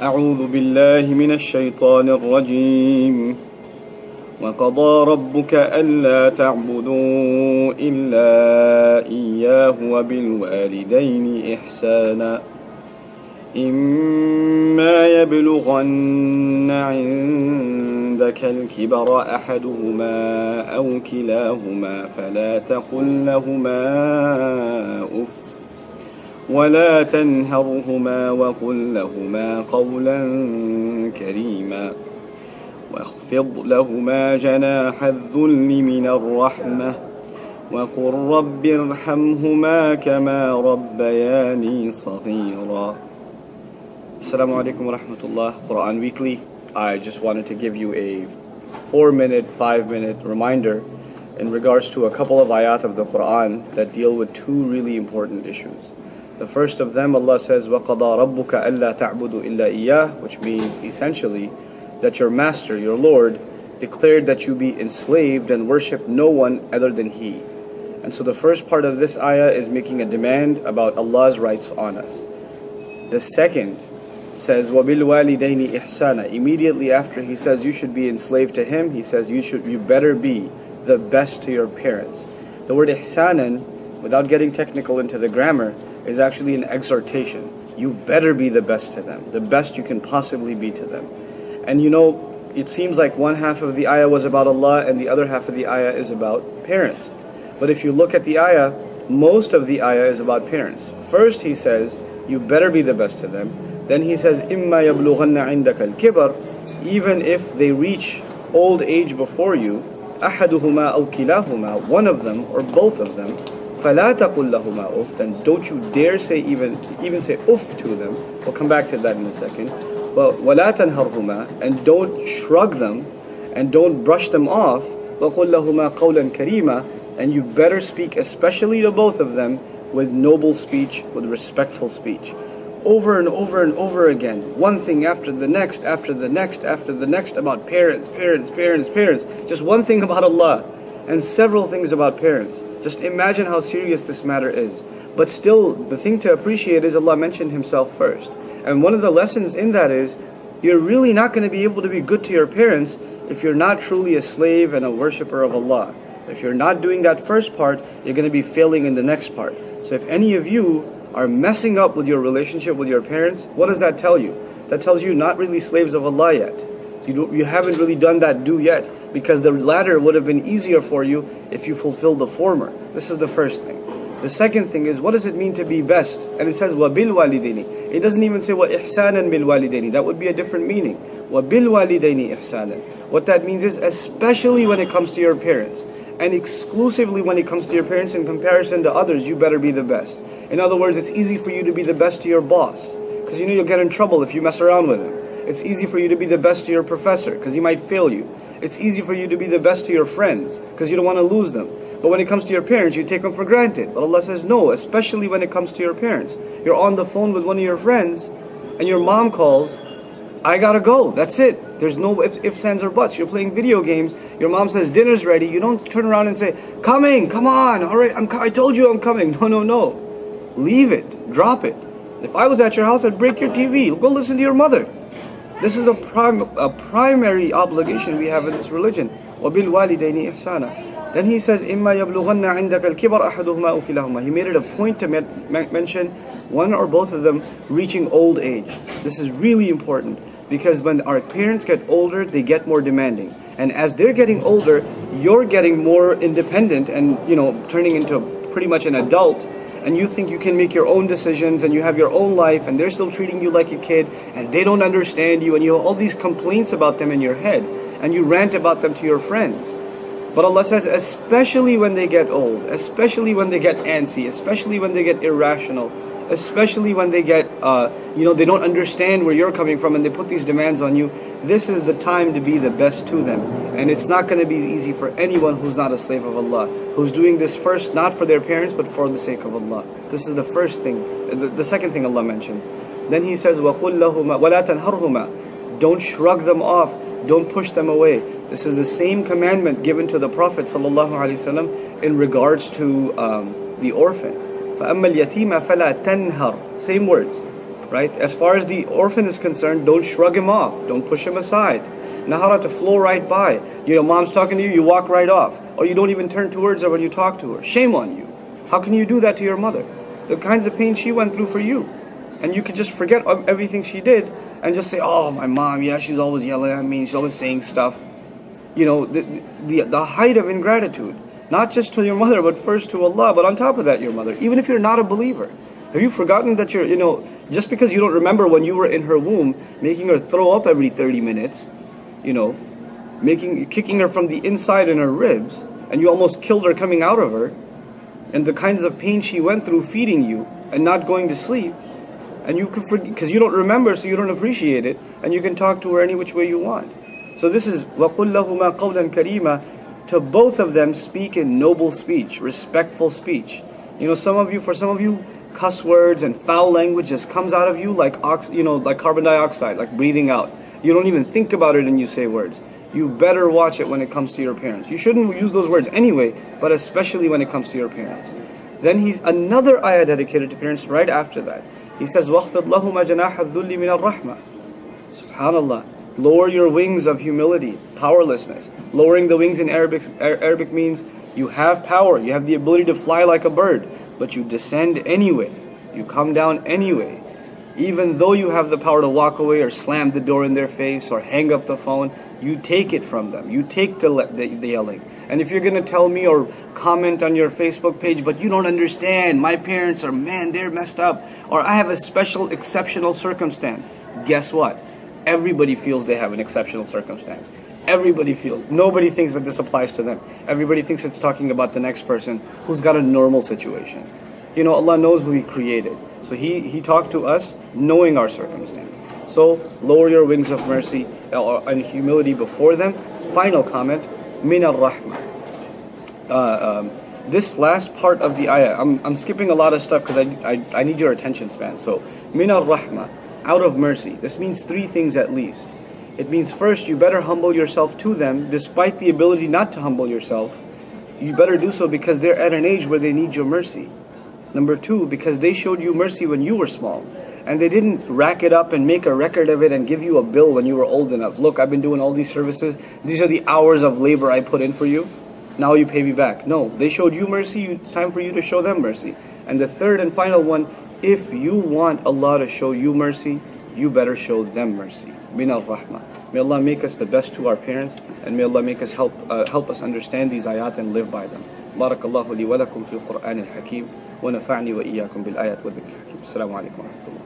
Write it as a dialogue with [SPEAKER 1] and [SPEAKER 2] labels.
[SPEAKER 1] أعوذ بالله من الشيطان الرجيم وقضى ربك ألا تعبدوا إلا إياه وبالوالدين إحسانا إما يبلغن عندك الكبر أحدهما أو كلاهما فلا تقل لهما أف ولا تنهرهما وقل لهما قولا كريما واخفض لهما جناح الذل من الرحمة وقل رب ارحمهما كما ربياني صغيرا. Assalamu alaikum wa rahmatullah. Quran Weekly. I just wanted to give you a 4-minute, 5-minute reminder in regards to a couple of ayat of the Quran that deal with two really important issues. The first of them, Allah says, وَقَضَى رَبُّكَ أَلَّا تَعْبُدُوا إِلَّا إِيَّاهُ, which means essentially that your master, your Lord, declared that you be enslaved and worship no one other than He. And so the first part of this ayah is making a demand about Allah's rights on us. The second says, وَبِالْوَالِدَيْنِ إِحْسَانًا. Immediately after He says you should be enslaved to Him, He says you better be the best to your parents. The word ihsanan, without getting technical into the grammar, is actually an exhortation. You better be the best to them, the best you can possibly be to them. And you know, it seems like one half of the ayah was about Allah and the other half of the ayah is about parents. But if you look at the ayah, most of the ayah is about parents. First He says, you better be the best to them. Then He says, إِمَّا يَبْلُغَنَّ عِنْدَكَ الْكِبَرِ, even if they reach old age before you, أَحَدُهُمَا أَوْ كِلَاهُمَا, one of them or both of them, فَلَا تَقُلْ لَهُمَا أُفْ, then don't you dare say even say uff to them. We'll come back to that in a second. But وَلَا تَنْهَرْهُمَا, and don't shrug them and don't brush them off. وَقُلْ لَهُمَا قَوْلًا كَرِيمًا, and you better speak especially to both of them with noble speech, with respectful speech. Over and over and over again, one thing after the next, after the next, after the next, about parents. Just one thing about Allah and several things about parents. Just imagine how serious this matter is. But still, the thing to appreciate is Allah mentioned Himself first. And one of the lessons in that is, you're really not going to be able to be good to your parents if you're not truly a slave and a worshipper of Allah. If you're not doing that first part, you're going to be failing in the next part. So if any of you are messing up with your relationship with your parents, what does that tell you? That tells you not really slaves of Allah yet. You haven't really done that due yet, because the latter would have been easier for you if you fulfilled the former. This is the first thing. The second thing is, what does it mean to be best? And it says وَبِالْوَالِدَيْنِ. It doesn't even say وَإِحْسَانًا بِالْوَالِدَيْنِ. That would be a different meaning. وَبِالْوَالِدَيْنِ إِحْسَانًا. What that means is, especially when it comes to your parents, and exclusively when it comes to your parents in comparison to others, you better be the best. In other words, it's easy for you to be the best to your boss, because you know you'll get in trouble if you mess around with him. It's easy for you to be the best to your professor, because he might fail you. It's easy for you to be the best to your friends, because you don't want to lose them. But when it comes to your parents, you take them for granted. But Allah says no, especially when it comes to your parents. You're on the phone with one of your friends, and your mom calls, I gotta go, that's it. There's no ifs, ands, or buts. You're playing video games, your mom says dinner's ready, you don't turn around and say, coming, come on, alright, I told you I'm coming. No. Leave it, drop it. If I was at your house, I'd break your TV. Go listen to your mother. This is a primary obligation we have in this religion. وَبِالْوَالِدَيْنِ إِحْسَانًا. Then He says, إِمَّا يَبْلُغَنَّ عِنْدَكَ الْكِبَرَ أَحَدُهُمَا أَوْ كِلَاهُمَا. He made it a point to mention one or both of them reaching old age. This is really important, because when our parents get older, they get more demanding. And as they're getting older, you're getting more independent and, turning into pretty much an adult. And you think you can make your own decisions and you have your own life, and they're still treating you like a kid, and they don't understand you, and you have all these complaints about them in your head, and you rant about them to your friends. But Allah says, especially when they get old, especially when they get antsy, especially when they get irrational, especially when they get, they don't understand where you're coming from and they put these demands on you, this is the time to be the best to them. And it's not going to be easy for anyone who's not a slave of Allah, who's doing this first, not for their parents, but for the sake of Allah. This is the first thing. The second thing Allah mentions. Then He says, وَقُلْ لَهُمَا وَلَا تَنْهَرْهُمَا. Don't shrug them off. Don't push them away. This is the same commandment given to the Prophet ﷺ in regards to the orphan. فَأَمَّا الْيَتِيمَ فَلَا تَنْهَرْ. Same words. right? As far as the orphan is concerned, don't shrug him off. Don't push him aside. Nahara, to flow right by. Mom's talking to you, you walk right off. Or you don't even turn towards her when you talk to her. Shame on you. How can you do that to your mother? The kinds of pain she went through for you. And you could just forget everything she did and just say, oh, my mom, yeah, she's always yelling at me, she's always saying stuff. The height of ingratitude. Not just to your mother, but first to Allah, but on top of that, your mother. Even if you're not a believer. Have you forgotten that just because you don't remember when you were in her womb, making her throw up every 30 minutes, kicking her from the inside in her ribs, and you almost killed her coming out of her, and the kinds of pain she went through feeding you and not going to sleep, and you could forget because you don't remember, so you don't appreciate it, and you can talk to her any which way you want. So this is وَقُلْ لَهُمَا قَوْلًا كَرِيمًا. To both of them, speak in noble speech, respectful speech. For some of you, cuss words and foul language just comes out of you like carbon dioxide, like breathing out. You don't even think about it and you say words. You better watch it when it comes to your parents. You shouldn't use those words anyway, but especially when it comes to your parents. Then he's another ayah dedicated to parents right after that. He says, وَخْفِضْ لَهُمَا جَنَاحَ الذُّلِّ مِنَ الرَّحْمَةِ. Subhanallah. Lower your wings of humility, powerlessness. Lowering the wings in Arabic means you have power, you have the ability to fly like a bird, but you descend anyway. You come down anyway. Even though you have the power to walk away or slam the door in their face or hang up the phone, you take it from them. You take the yelling. And if you're going to tell me or comment on your Facebook page, but you don't understand, my parents are, they're messed up, or I have a special, exceptional circumstance. Guess what? Everybody feels they have an exceptional circumstance. Everybody feels. Nobody thinks that this applies to them. Everybody thinks it's talking about the next person who's got a normal situation. Allah knows who He created. So He talked to us knowing our circumstance. So lower your wings of mercy and humility before them. Final comment, min al-rahmah. This last part of the ayah, I'm skipping a lot of stuff because I need your attention span. So min al-rahmah, out of mercy. This means three things at least. It means first, you better humble yourself to them despite the ability not to humble yourself. You better do so because they're at an age where they need your mercy. Number two, because they showed you mercy when you were small. And they didn't rack it up and make a record of it and give you a bill when you were old enough. Look, I've been doing all these services. These are the hours of labor I put in for you. Now you pay me back. No, they showed you mercy. It's time for you to show them mercy. And the third and final one, if you want Allah to show you mercy, you better show them mercy. Min al-rahmah. May Allah make us the best to our parents, and may Allah make us help us understand these ayat and live by them. Barakallahu li wa lakum fil Qur'an al-Hakim, wa nafa'ni wa iyyakum bil ayat wa dhikr al-Hakim. Assalamu alaikum wa rahmatullah.